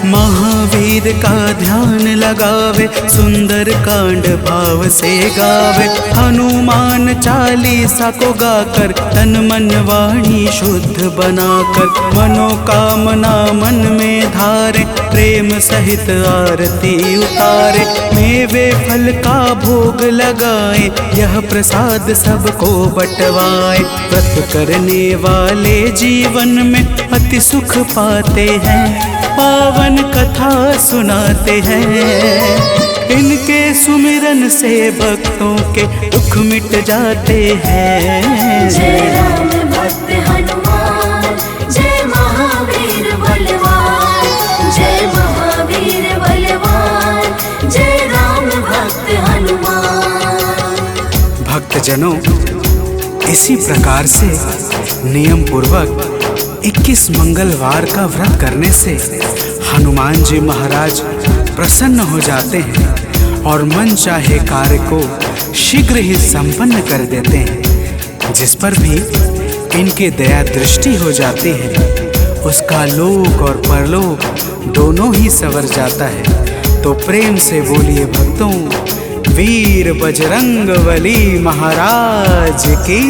महावीर का ध्यान लगावे, सुंदर कांड भाव से गावे। हनुमान चालीसा को गाकर तन मन वाणी शुद्ध बनाकर, मनोकामना मन में धारे, प्रेम सहित आरती उतारे। मेवे फल का भोग लगाए, यह प्रसाद सबको बंटवाए। व्रत करने वाले जीवन में अति सुख पाते हैं, पावन कथा सुनाते हैं। इनके सुमिरन से भक्तों के दुख मिट जाते हैं। जय राम भक्त हनुमान, जय महावीर बलवान, जय महावीर बलवान, जय राम भक्त हनुमान। भक्तजनों, इसी प्रकार से नियम पूर्वक 21 मंगलवार का व्रत करने से हनुमान जी महाराज प्रसन्न हो जाते हैं और मन चाहे कार्य को शीघ्र ही संपन्न कर देते हैं। जिस पर भी इनके दया दृष्टि हो जाती है, उसका लोक और परलोक दोनों ही संवर जाता है। तो प्रेम से बोलिए भक्तों, वीर बजरंग बली महाराज की।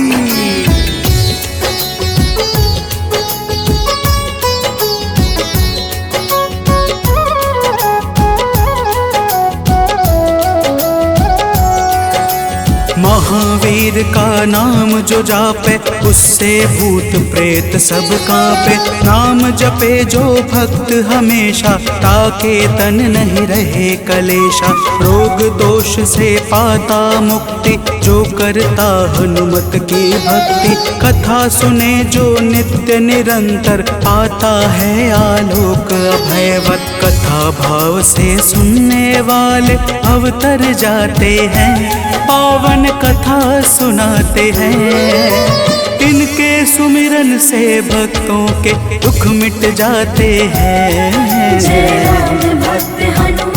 महावीर महावीर का नाम जो जापे उससे भूत प्रेत सब कांपे। नाम जपे जो भक्त हमेशा ताके तन नहीं रहे कलेशा। रोग दोष से पाता मुक्ति जो करता हनुमत की भक्ति। कथा सुने जो नित्य निरंतर पाता है आलोक अभयवत। कथा भाव से सुनने वाले अवतर जाते हैं पावन कथा सुनाते हैं। इनके सुमिरन से भक्तों के दुख मिट जाते हैं। जय राम भक्त हनुमान